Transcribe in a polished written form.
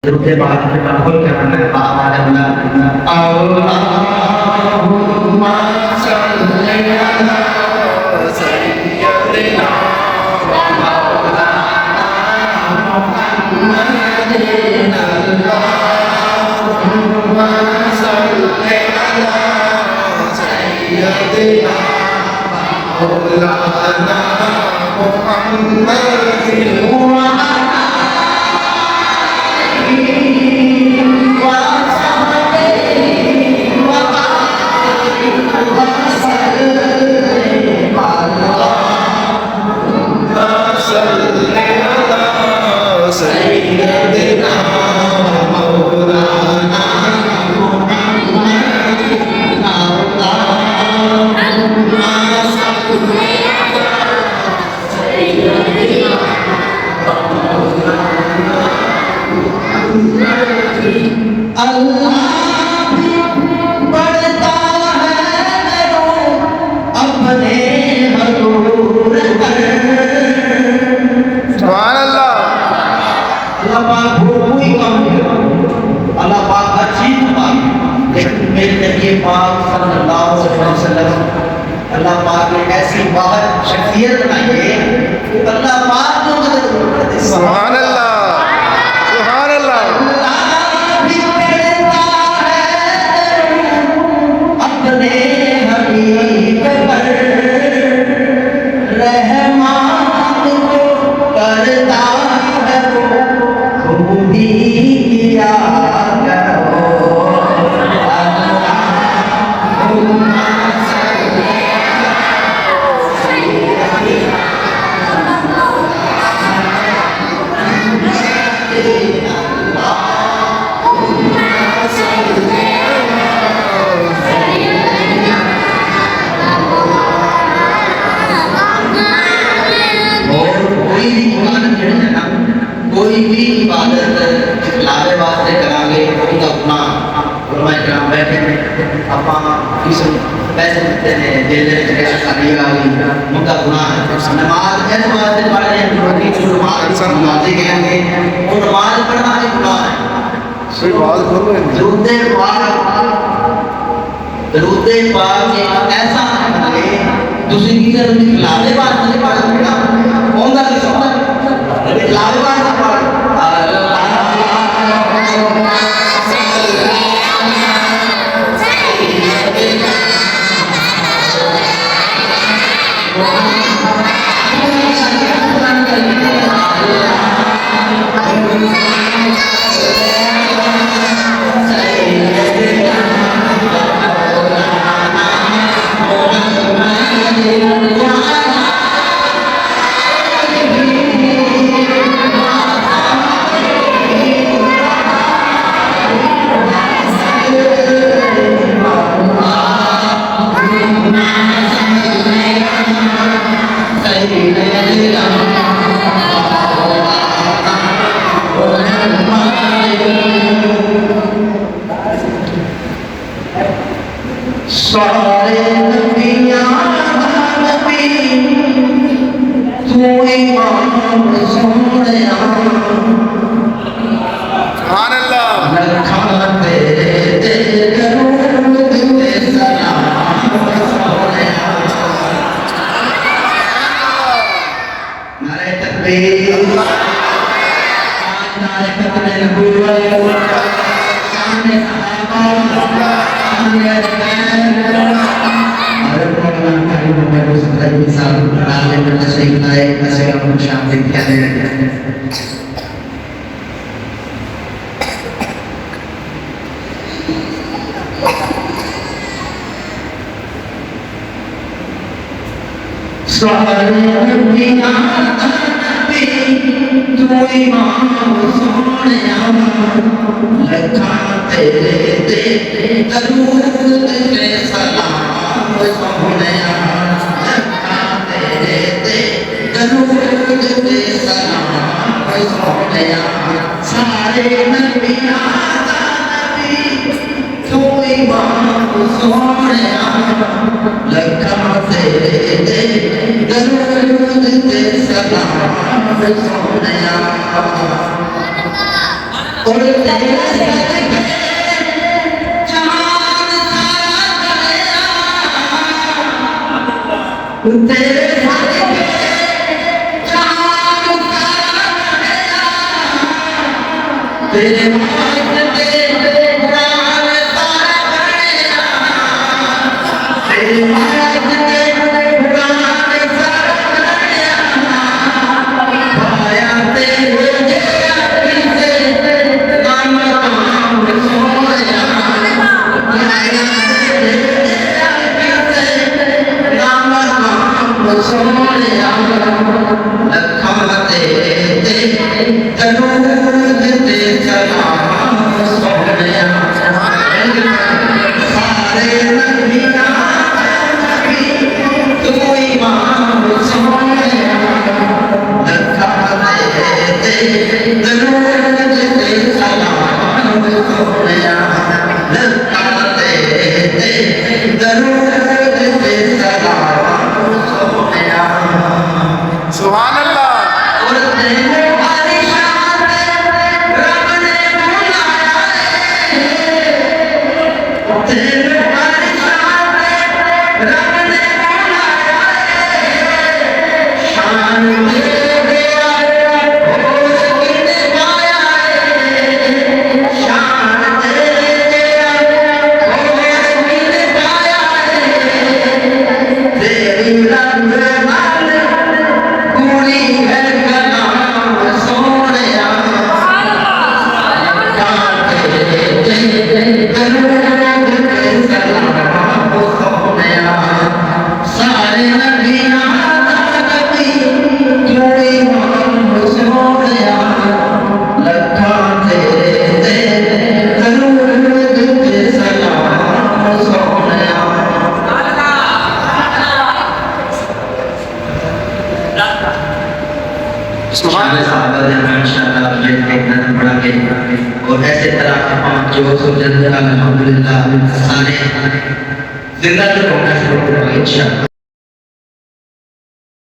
उसके बाद खुल के हमने बाबा ने अल्लाहुम्मा सल्ली अला सय्यदिना व मौलाना मुहम्मदिन अल्लाहुम्मा सल्ली अला सय्यदिना व मौलाना मुहम्मदिन अल्लाह पाक ने ऐसी बाहर शख्सियत बनाई है कि अल्लाह पाक को मदद करते हैं। सुभान अल्लाह, सुभान अल्लाह। अल्लाह भी कहता है अपने हबीब पर रहमत को करता है खूबी किया कोई भी इबादत लावे वास्ते करांगे उनका गुनाह फरमाए कराम बैठे अपा किस पैसे देते हैं देने के लिए शादी वाली उनका गुनाह नमाज ऐसे वास्ते पढ़ रहे हैं कि नमाज नमाजी कहेंगे वो नमाज पढ़ना भी गुनाह है। सही बात बोलो। दरूद पाक एक ऐसा है दूसरी किसी लावे वास्ते पढ़ बेटा कौन सा लावे वास्ते पढ़ सारे नबियां नबी तू इमाम सोनिया सुभान अल्लाह। लखा तेरे ते दरूद ते सलाम सोनिया नारे तकबीर नारे खत्मे नबूवत सामने सहाबा लखा तेरे ते दरूद ते सलाम सोनिया लखा तेरे ते दरूद ते सलाम सोनिया सारे नबियां दा नबी तू इमाम सोनिया लखा तेरे ते दरूद ते सलाम सोनिया और तेरे सदके जहान सारा गया, तेरे सदके जहान सारा गया, तेरे वास्ते कुरान सारा गया, तेरे वास्ते कुरान सारा गया, पाया तेरे किसे नाम काम सोया, पाया तेरे किसे नाम काम सोया, लखा ते दरूद ते सलाम सोया, सारे नबियां नबी तू इमाम सोया, लखा ते दरूद ते सलाम सोया, लखा ते दरूद ते सलाम सोया। सुभान अल्लाह। और तेरे बारिशां रब ने बुलाया है, तेरे बारिशां रब ने बुलाया है, शान तेरे होश किने पाया है, शान तेरे होश किने पाया है, तेरी रंग नाल कुड़ी है कलाम सोनिया, सारे नबियां नबी तू इमाम सोनिया, लखा तेरे दरूद ते सलाम सोनिया। सुभान इंशाअल्लाह और ऐसे तरह जो सोचते अल्हम्दुलिल्लाह सारे जिंदा तो होना शुरू करेंगे इंशाअल्लाह।